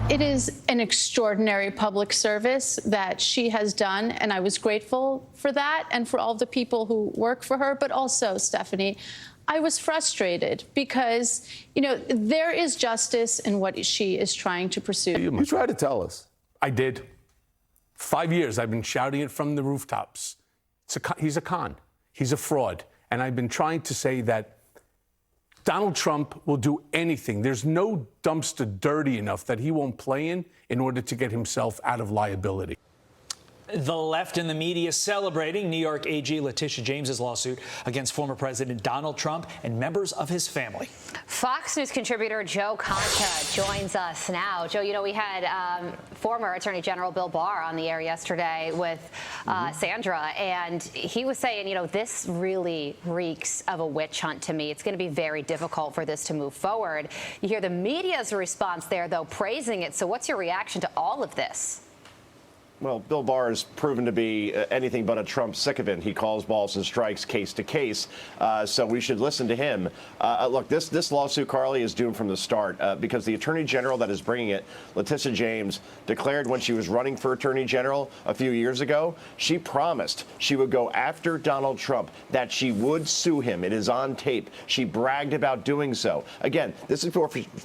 It is an extraordinary public service that she has done, and I was grateful for that and for all the people who work for her. But also, Stephanie, I was frustrated because, you know, there is justice in what she is trying to pursue. You tried to tell us. I did. 5 years I've been shouting it from the rooftops. He's a con. He's a fraud. And I've been trying to say that Donald Trump will do anything. There's no dumpster dirty enough that he won't play in order to get himself out of liability. The left and the media celebrating New York AG Letitia James's lawsuit against former President Donald Trump and members of his family. Fox News contributor Joe Concha joins us now. Joe, you know, we had former Attorney General Bill Barr on the air yesterday with Sandra, and he was saying, you know, this really reeks of a witch hunt to me. It's going to be very difficult for this to move forward. You hear the media's response there, though, praising it. So what's your reaction to all of this? Well, Bill Barr has proven to be anything but a Trump sycophant. He calls balls and strikes case to case, so we should listen to him. Look, this lawsuit, Carly, is doomed from the start because the Attorney General that is bringing it, Letitia James, declared when she was running for Attorney General a few years ago, she promised she would go after Donald Trump, that she would sue him. It is on tape. She bragged about doing so. Again, this is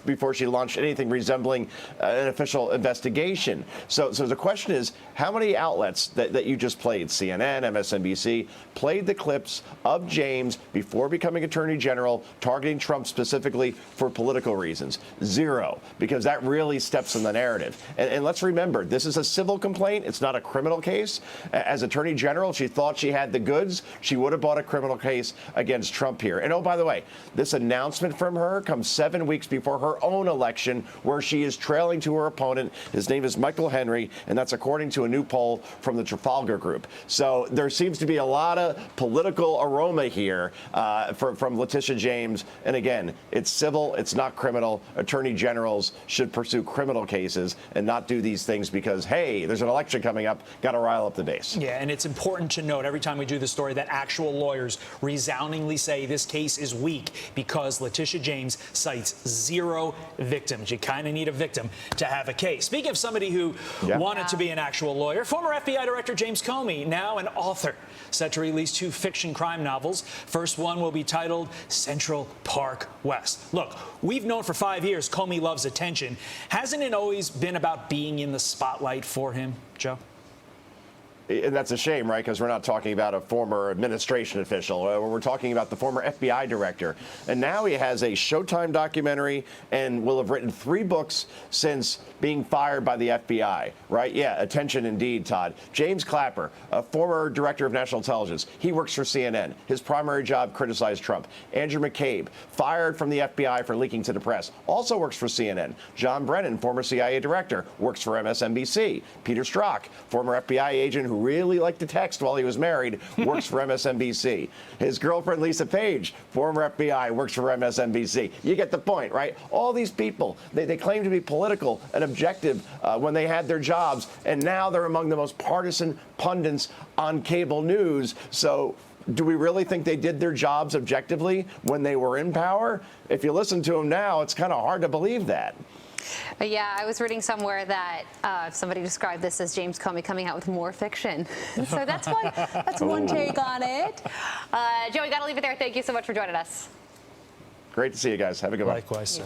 before she launched anything resembling an official investigation. So the question is, how many outlets that you just played, CNN, MSNBC, played the clips of James before becoming Attorney General, targeting Trump specifically for political reasons? Zero, because that really steps in the narrative. And let's remember, this is a civil complaint. It's not a criminal case. As Attorney General, she thought she had the goods. She would have brought a criminal case against Trump here. And oh, by the way, this announcement from her comes 7 weeks before her own election, where she is trailing to her opponent. His name is Michael Henry, and that's according to a new poll from the Trafalgar Group. So there seems to be a lot of political aroma here from Letitia James. And again, it's civil, it's not criminal. Attorney generals should pursue criminal cases and not do these things because, hey, there's an election coming up, got to rile up the base. Yeah, and it's important to note every time we do the story that actual lawyers resoundingly say this case is weak because Letitia James cites 0 victims. You kind of need a victim to have a case. Speaking of somebody who wanted to be an actual lawyer, former FBI Director James Comey, now an author, set to release 2 fiction crime novels. First one will be titled Central Park West. Look, we've known for 5 years Comey loves attention. Hasn't it always been about being in the spotlight for him, Joe? And that's a shame, right? Because we're not talking about a former administration official. We're talking about the former FBI director. And now he has a Showtime documentary and will have written 3 books since being fired by the FBI, right? Yeah, attention indeed, Todd. James Clapper, a former director of national intelligence. He works for CNN. His primary job, criticized Trump. Andrew McCabe, fired from the FBI for leaking to the press, also works for CNN. John Brennan, former CIA director, works for MSNBC. Peter Strzok, former FBI agent who really liked to text while he was married, works for MSNBC. His girlfriend, Lisa Page, former FBI, works for MSNBC. You get the point, right? All these people, they claim to be political and objective when they had their jobs, and now they're among the most partisan pundits on cable news. So do we really think they did their jobs objectively when they were in power? If you listen to them now, it's kind of hard to believe that. Yeah, I was reading somewhere that somebody described this as James Comey coming out with more fiction. So that's one take on it. Joe, we got to leave it there. Thank you so much for joining us. Great to see you guys. Have a good one. Likewise, sir.